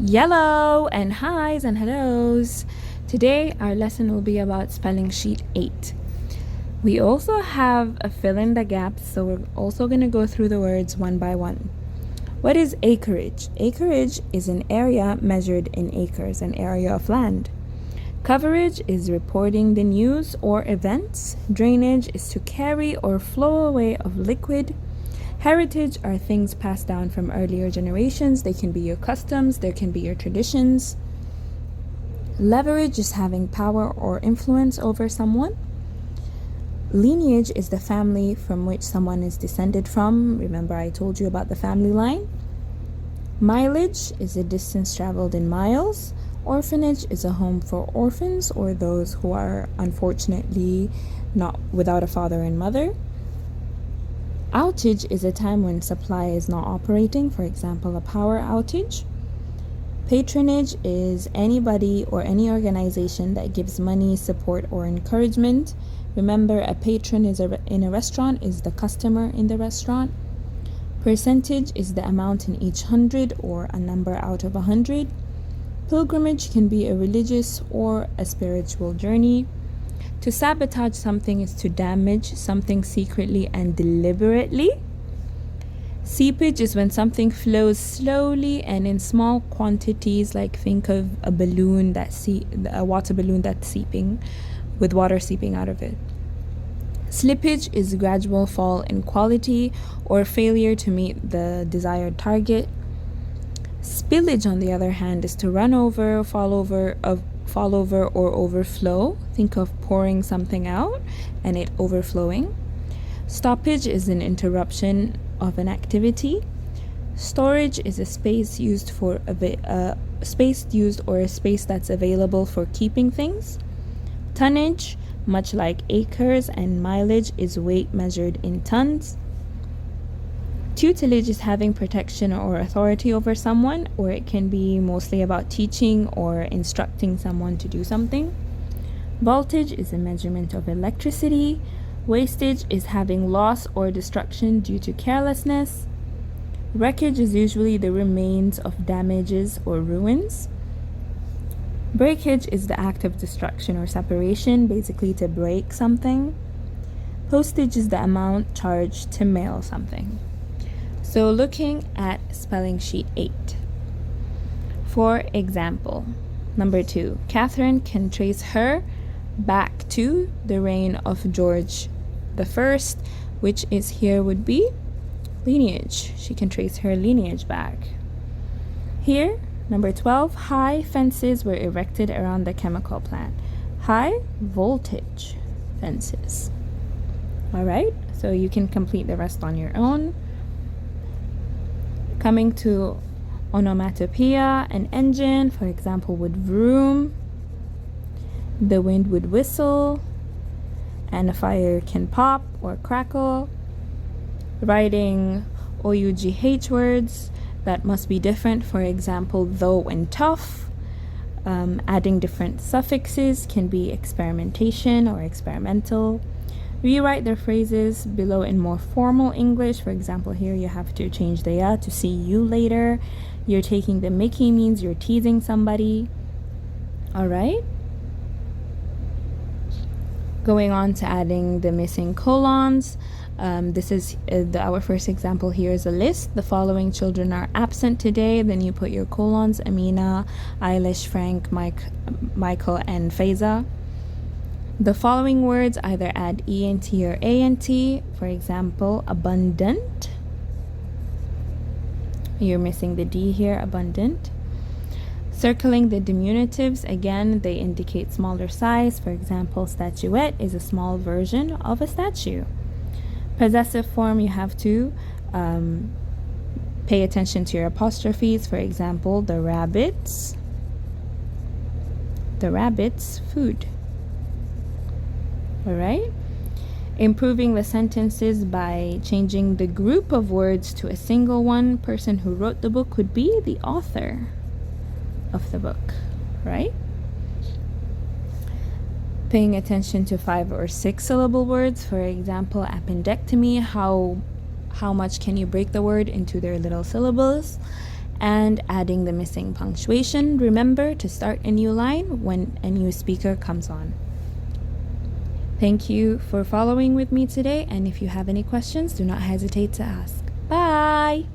Yellow and highs and hellos. Today our lesson will be about spelling sheet 8. We also have a fill in the gaps, so we're also going to go through the words one by one. What is acreage? Acreage is an area measured in acres, an area of land. Coverage is reporting the news or events. Drainage is to carry or flow away of liquid. Heritage are things passed down from earlier generations. They can be your customs, there can be your traditions. Leverage is having power or influence over someone. Lineage is the family from which someone is descended from. Remember, I told you about the family line. Mileage is the distance traveled in miles. Orphanage is a home for orphans or those who are unfortunately not without a father and mother. Outage is a time when supply is not operating, for example, a power outage. Patronage is anybody or any organization that gives money, support, or encouragement. Remember, a patron in a restaurant is the customer in the restaurant. Percentage is the amount in each 100 or a number out of 100. Pilgrimage can be a religious or a spiritual journey. To sabotage something is to damage something secretly and deliberately. Seepage is when something flows slowly and in small quantities, like think of a balloon a water balloon that's seeping, with water seeping out of it. Slippage is gradual fall in quality or failure to meet the desired target. Spillage, on the other hand, is to run over, fall over, or overflow. Think of pouring something out and it overflowing. Stoppage is an interruption of an activity. Storage is a space used or a space that's available for keeping things. Tonnage, much like acres and mileage, is weight measured in tons. Tutelage is having protection or authority over someone, or it can be mostly about teaching or instructing someone to do something. Voltage is a measurement of electricity. Wastage is having loss or destruction due to carelessness. Wreckage is usually the remains of damages or ruins. Breakage is the act of destruction or separation, basically to break something. Postage is the amount charged to mail something. So looking at spelling sheet 8. For example, number 2, Catherine can trace her back to the reign of George I, which is here would be lineage. She can trace her lineage back. Here, number 12, high fences were erected around the chemical plant. High voltage fences. All right, so you can complete the rest on your own. Coming to onomatopoeia, an engine, for example, would vroom. The wind would whistle, and a fire can pop or crackle. Writing OUGH words that must be different, for example, though and tough. Adding different suffixes can be experimentation or experimental. Rewrite the phrases below in more formal English. For example, here you have to change the ya to see you later. You're taking the Mickey means you're teasing somebody. All right. Going on to adding the missing colons. This is our first example here is a list. The following children are absent today. Then you put your colons: Amina, Eilish, Frank, Michael, and Faiza. The following words either add ENT or ANT. For example, abundant. You're missing the D here, abundant. Circling the diminutives, again, they indicate smaller size. For example, statuette is a small version of a statue. Possessive form, you have to pay attention to your apostrophes. For example, the rabbits. The rabbits' food. All right. Improving the sentences by changing the group of words to a single one. Person who wrote the book would be the author of the book, right? Paying attention to 5 or 6 syllable words. For example, appendectomy. How much can you break the word into their little syllables? and adding the missing punctuation. Remember to start a new line when a new speaker comes on. Thank you for following with me today, and if you have any questions, do not hesitate to ask. Bye!